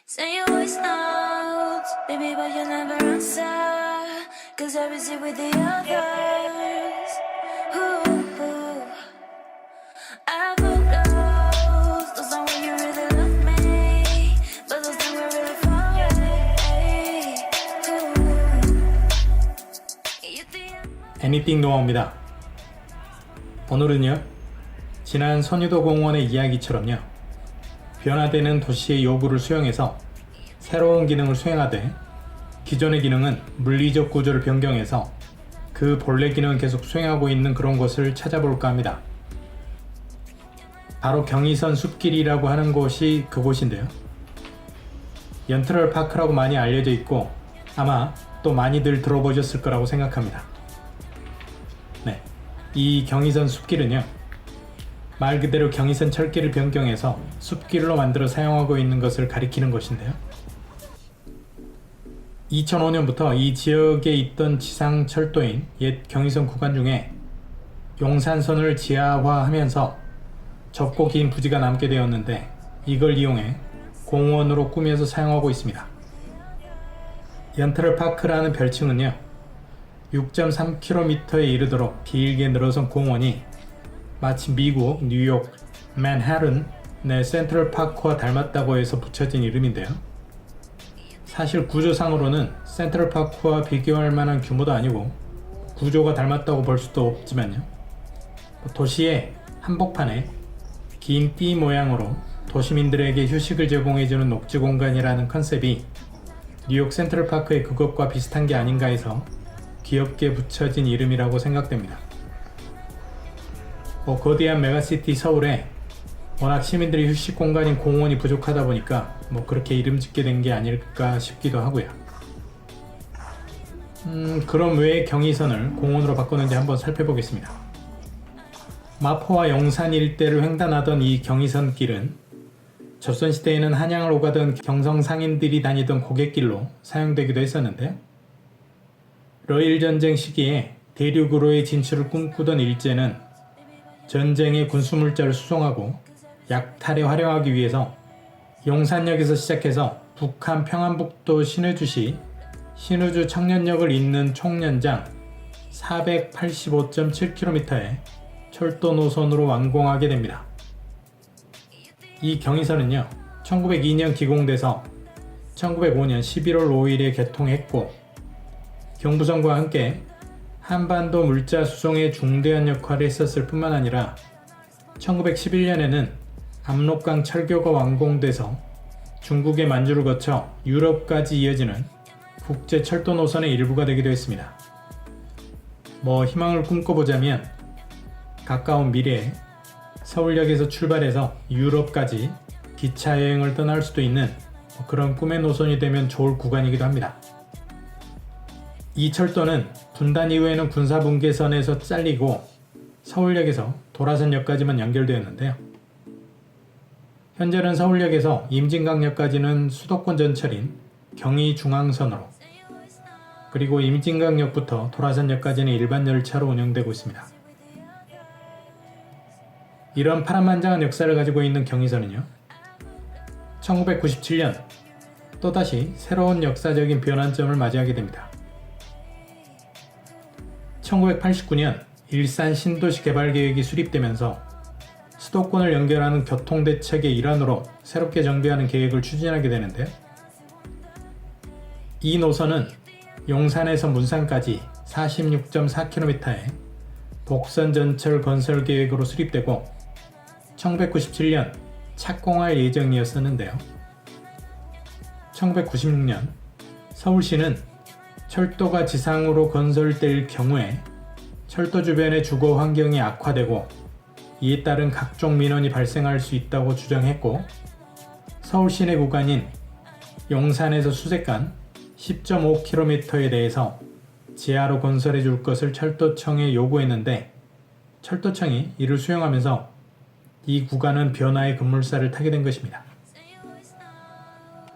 Say your voice notes, baby, but you never answer. Cause I was here with the others. Ooh. I focus, those are when you really love me. But those times we're really far away. You think 애니띵 노아입니다. 오늘은요, 지난 선유도 공원의 이야기처럼요, 변화되는 도시의 요구를 수용해서 새로운 기능을 수행하되 기존의 기능은 물리적 구조를 변경해서 그 본래 기능을 계속 수행하고 있는 그런 곳을 찾아볼까 합니다. 바로 경의선 숲길이라고 하는 곳이 그곳인데요. 연트럴 파크라고 많이 알려져 있고 아마 또 많이들 들어보셨을 거라고 생각합니다. 네, 이 경의선 숲길은요, 말 그대로 경의선 철길을 변경해서 숲길로 만들어 사용하고 있는 것을 가리키는 것인데요. 2005년부터 이 지역에 있던 지상철도인 옛 경의선 구간 중에 용산선을 지하화하면서 좁고 긴 부지가 남게 되었는데 이걸 이용해 공원으로 꾸며서 사용하고 있습니다. 연트럴 파크라는 별칭은요, 6.3km에 이르도록 길게 늘어선 공원이 마치 미국, 뉴욕, 맨하튼 내 센트럴 파크와 닮았다고 해서 붙여진 이름인데요. 사실 구조상으로는 센트럴 파크와 비교할 만한 규모도 아니고 구조가 닮았다고 볼 수도 없지만요. 도시의 한복판에 긴 띠 모양으로 도시민들에게 휴식을 제공해주는 녹지 공간이라는 컨셉이 뉴욕 센트럴 파크의 그것과 비슷한 게 아닌가 해서 귀엽게 붙여진 이름이라고 생각됩니다. 거대한 메가시티 서울에 워낙 시민들의 휴식 공간인 공원이 부족하다 보니까 그렇게 이름 짓게 된 게 아닐까 싶기도 하고요. 그럼 왜 경의선을 공원으로 바꿨는지 한번 살펴보겠습니다. 마포와 용산 일대를 횡단하던 이 경의선 길은 조선시대에는 한양을 오가던 경성 상인들이 다니던 고갯길로 사용되기도 했었는데요. 러일 전쟁 시기에 대륙으로의 진출을 꿈꾸던 일제는 전쟁의 군수물자를 수송하고 약탈에 활용하기 위해서 용산역에서 시작해서 북한 평안북도 신의주시 신의주 청년역을 잇는 총 연장 485.7km의 철도 노선으로 완공하게 됩니다. 이 경의선은요, 1902년 기공돼서 1905년 11월 5일에 개통했고 경부선과 함께 한반도 물자 수송에 중대한 역할을 했었을 뿐만 아니라 1911년에는 압록강 철교가 완공돼서 중국의 만주를 거쳐 유럽까지 이어지는 국제 철도 노선의 일부가 되기도 했습니다. 희망을 꿈꿔보자면 가까운 미래에 서울역에서 출발해서 유럽까지 기차 여행을 떠날 수도 있는 그런 꿈의 노선이 되면 좋을 구간이기도 합니다. 이 철도는 분단 이후에는 군사분계선에서 잘리고 서울역에서 도라선역까지만 연결되었는데요. 현재는 서울역에서 임진강역까지는 수도권 전철인 경의중앙선으로, 그리고 임진강역부터 도라선역까지는 일반 열차로 운영되고 있습니다. 이런 파란만장한 역사를 가지고 있는 경의선은요, 1997년 또다시 새로운 역사적인 변환점을 맞이하게 됩니다. 1989년 일산 신도시 개발계획이 수립되면서 수도권을 연결하는 교통대책의 일환으로 새롭게 정비하는 계획을 추진하게 되는데요. 이 노선은 용산에서 문산까지 46.4km의 복선 전철 건설 계획으로 수립되고 1997년 착공할 예정이었었는데요. 1996년 서울시는 철도가 지상으로 건설될 경우에 철도 주변의 주거 환경이 악화되고 이에 따른 각종 민원이 발생할 수 있다고 주장했고, 서울 시내 구간인 용산에서 수색간 10.5km에 대해서 지하로 건설해 줄 것을 철도청에 요구했는데 철도청이 이를 수용하면서 이 구간은 변화의 급물살을 타게 된 것입니다.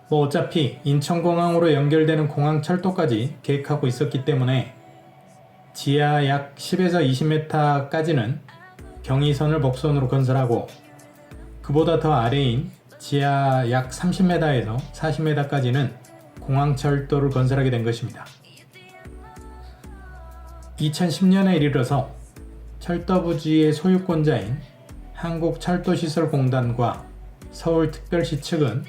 어차피 인천공항으로 연결되는 공항철도까지 계획하고 있었기 때문에 지하 약 10에서 20m까지는 경의선을 복선으로 건설하고 그보다 더 아래인 지하 약 30m에서 40m까지는 공항철도를 건설하게 된 것입니다. 2010년에 이르러서 철도부지의 소유권자인 한국철도시설공단과 서울특별시 측은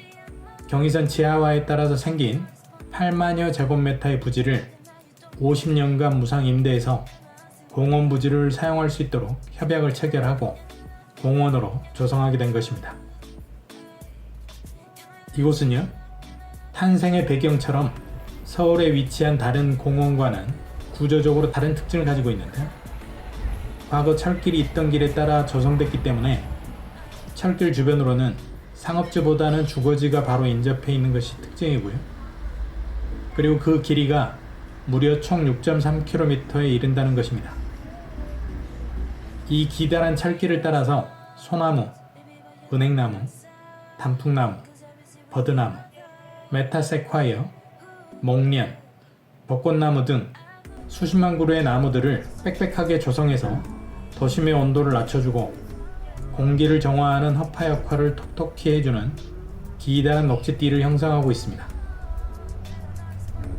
경의선 지하화에 따라서 생긴 8만여 제곱미터의 부지를 50년간 무상 임대해서 공원 부지를 사용할 수 있도록 협약을 체결하고 공원으로 조성하게 된 것입니다. 이곳은요, 탄생의 배경처럼 서울에 위치한 다른 공원과는 구조적으로 다른 특징을 가지고 있는데요. 과거 철길이 있던 길에 따라 조성됐기 때문에 철길 주변으로는 상업지보다는 주거지가 바로 인접해 있는 것이 특징이고요. 그리고 그 길이가 무려 총 6.3km에 이른다는 것입니다. 이 기다란 철길을 따라서 소나무, 은행나무, 단풍나무, 버드나무, 메타세콰이어, 목련, 벚꽃나무 등 수십만 그루의 나무들을 빽빽하게 조성해서 도심의 온도를 낮춰주고 공기를 정화하는 허파 역할을 톡톡히 해주는 기다란 녹지띠를 형성하고 있습니다.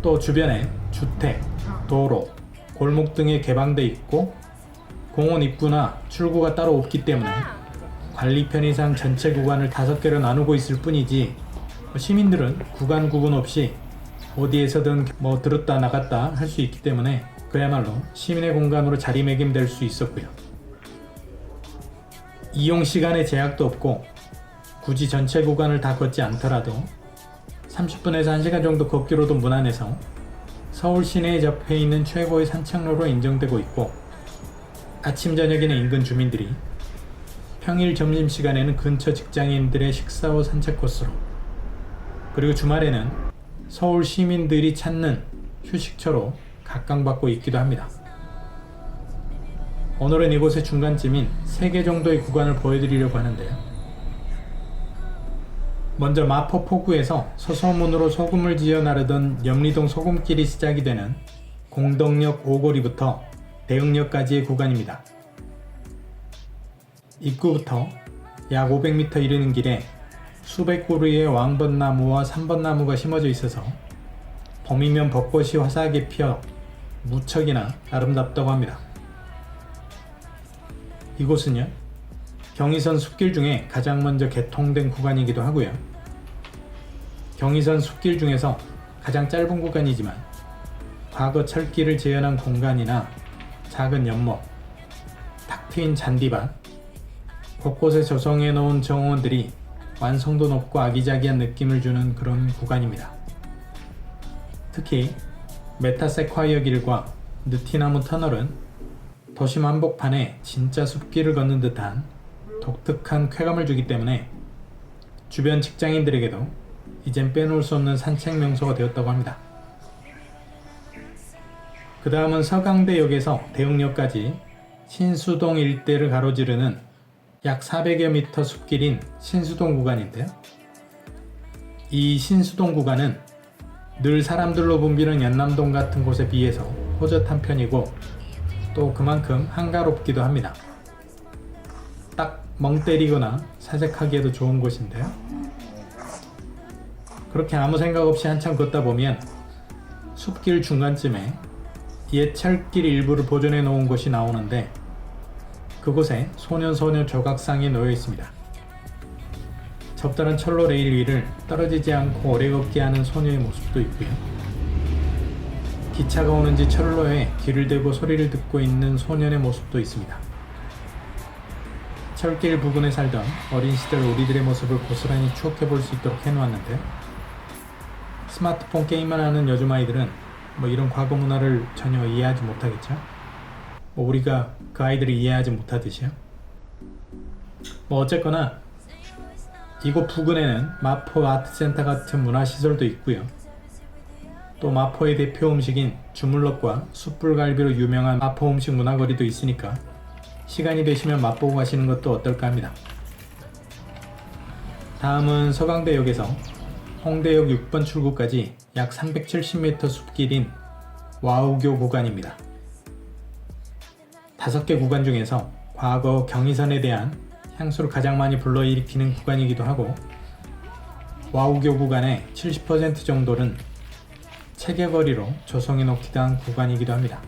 또 주변에 주택, 도로, 골목 등이 개방돼 있고 공원 입구나 출구가 따로 없기 때문에 관리 편의상 전체 구간을 5개로 나누고 있을 뿐이지 시민들은 구간 구분 없이 어디에서든 들었다 나갔다 할 수 있기 때문에 그야말로 시민의 공간으로 자리매김될 수 있었고요. 이용 시간에 제약도 없고 굳이 전체 구간을 다 걷지 않더라도 30분에서 1시간 정도 걷기로도 무난해서 서울 시내에 접해 있는 최고의 산책로로 인정되고 있고 아침 저녁에는 인근 주민들이 평일 점심시간에는 근처 직장인들의 식사 후 산책 코스로 그리고 주말에는 서울 시민들이 찾는 휴식처로 각광받고 있기도 합니다. 오늘은 이곳의 중간쯤인 3개 정도의 구간을 보여드리려고 하는데요. 먼저 마포포구에서 서소문으로 소금을 지어 나르던 염리동 소금길이 시작이 되는 공덕역 오거리부터 대흥역까지의 구간입니다. 입구부터 약 500m 이르는 길에 수백 그루의 왕벚나무와 삼벚나무가 심어져 있어서 봄이면 벚꽃이 화사하게 피어 무척이나 아름답다고 합니다. 이곳은요, 경의선 숲길 중에 가장 먼저 개통된 구간이기도 하고요. 경의선 숲길 중에서 가장 짧은 구간이지만 과거 철길을 재현한 공간이나 작은 연못, 탁 트인 잔디밭, 곳곳에 조성해 놓은 정원들이 완성도 높고 아기자기한 느낌을 주는 그런 구간입니다. 특히 메타세콰이어 길과 느티나무 터널은 도심 한복판에 진짜 숲길을 걷는 듯한 독특한 쾌감을 주기 때문에 주변 직장인들에게도 이젠 빼놓을 수 없는 산책 명소가 되었다고 합니다. 그 다음은 서강대역에서 대흥역까지 신수동 일대를 가로지르는 약 400여 미터 숲길인 신수동 구간인데요. 이 신수동 구간은 늘 사람들로 붐비는 연남동 같은 곳에 비해서 호젓한 편이고 또 그만큼 한가롭기도 합니다. 딱 멍 때리거나 사색하기에도 좋은 곳인데요. 그렇게 아무 생각 없이 한참 걷다 보면 숲길 중간쯤에 옛 철길 일부를 보존해 놓은 곳이 나오는데 그곳에 소년소녀 조각상이 놓여 있습니다. 접다른 철로 레일 위를 떨어지지 않고 오래 걷게 하는 소녀의 모습도 있고요. 기차가 오는지 철로에 귀를 대고 소리를 듣고 있는 소년의 모습도 있습니다. 철길 부근에 살던 어린 시절 우리들의 모습을 고스란히 추억해 볼 수 있도록 해놓았는데요. 스마트폰 게임만 하는 요즘 아이들은 이런 과거 문화를 전혀 이해하지 못하겠죠. 우리가 그 아이들을 이해하지 못하듯이요. 어쨌거나 이곳 부근에는 마포 아트센터 같은 문화시설도 있고요. 또 마포의 대표 음식인 주물럭과 숯불갈비로 유명한 마포 음식 문화거리도 있으니까 시간이 되시면 맛보고 가시는 것도 어떨까 합니다. 다음은 서강대역에서 홍대역 6번 출구까지 약 370m 숲길인 와우교 구간입니다. 5개 구간 중에서 과거 경의선에 대한 향수를 가장 많이 불러일으키는 구간이기도 하고 와우교 구간의 70% 정도는 체계거리로 조성해 놓기도 한 구간이기도 합니다.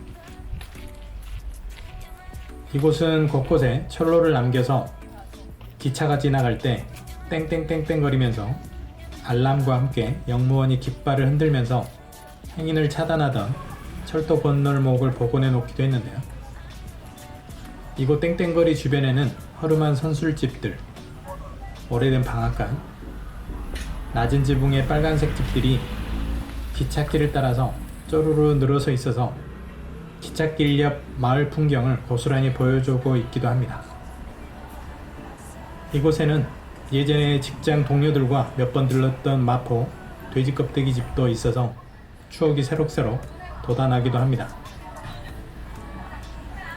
이곳은 곳곳에 철로를 남겨서 기차가 지나갈 때 땡땡땡땡 거리면서 알람과 함께 역무원이 깃발을 흔들면서 행인을 차단하던 철도 건널목을 복원해 놓기도 했는데요. 이곳 땡땡거리 주변에는 허름한 선술집들, 오래된 방앗간, 낮은 지붕의 빨간색 집들이 기찻길을 따라서 쪼르르 늘어서 있어서 기찻길 옆 마을 풍경을 고스란히 보여주고 있기도 합니다. 이곳에는 예전에 직장 동료들과 몇 번 들렀던 마포 돼지 껍데기 집도 있어서 추억이 새록새록 돋아나기도 합니다.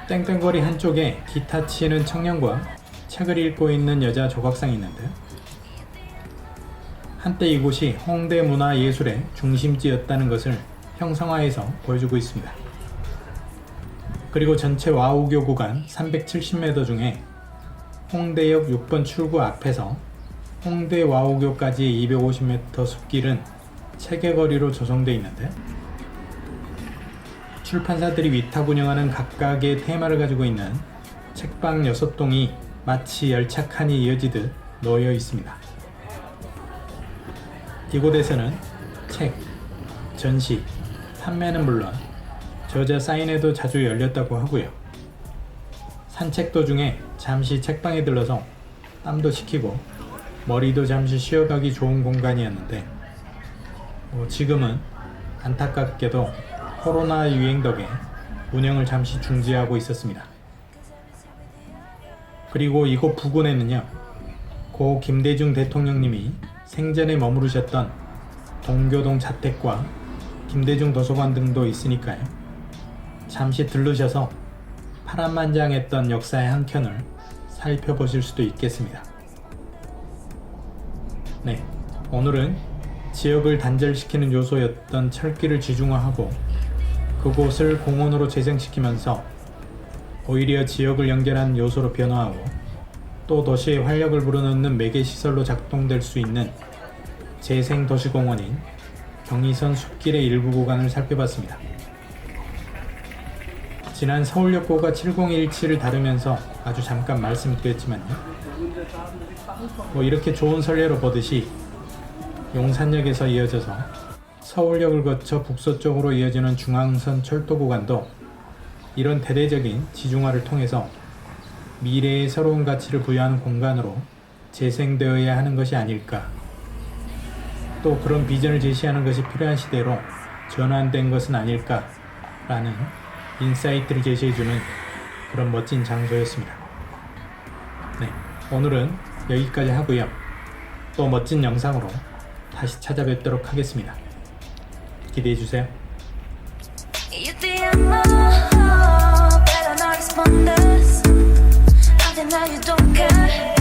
땡땡거리 한쪽에 기타 치는 청년과 책을 읽고 있는 여자 조각상이 있는데, 한때 이곳이 홍대 문화예술의 중심지였다는 것을 형상화해서 보여주고 있습니다. 그리고 전체 와우교 구간 370m 중에 홍대역 6번 출구 앞에서 홍대 와우교까지의 250m 숲길은 체계거리로 조성되어 있는데, 출판사들이 위탁 운영하는 각각의 테마를 가지고 있는 책방 6동이 마치 열차칸이 이어지듯 놓여 있습니다. 이곳에서는 책, 전시, 판매는 물론 저자 사인회도 자주 열렸다고 하고요. 산책 도중에 잠시 책방에 들러서 땀도 식히고 머리도 잠시 쉬어가기 좋은 공간이었는데, 지금은 안타깝게도 코로나 유행 덕에 운영을 잠시 중지하고 있었습니다. 그리고 이곳 부근에는요, 고 김대중 대통령님이 생전에 머무르셨던 동교동 자택과 김대중 도서관 등도 있으니까요. 잠시 들르셔서 파란만장했던 역사의 한켠을 살펴보실 수도 있겠습니다. 네, 오늘은 지역을 단절시키는 요소였던 철길을 지중화하고 그곳을 공원으로 재생시키면서 오히려 지역을 연결한 요소로 변화하고 또 도시의 활력을 불어넣는 매개시설로 작동될 수 있는 재생도시공원인 경의선 숲길의 일부 구간을 살펴봤습니다. 지난 서울역고가 7017을 다루면서 아주 잠깐 말씀드렸지만요. 이렇게 좋은 선례로 보듯이 용산역에서 이어져서 서울역을 거쳐 북서쪽으로 이어지는 중앙선 철도 구간도 이런 대대적인 지중화를 통해서 미래의 새로운 가치를 부여하는 공간으로 재생되어야 하는 것이 아닐까. 또 그런 비전을 제시하는 것이 필요한 시대로 전환된 것은 아닐까라는 인사이트를 제시해주는 그런 멋진 장소였습니다. 네, 오늘은 여기까지 하고요. 또 멋진 영상으로 다시 찾아뵙도록 하겠습니다. 기대해주세요. You think I'm better not respond this. Nothing that you don't care.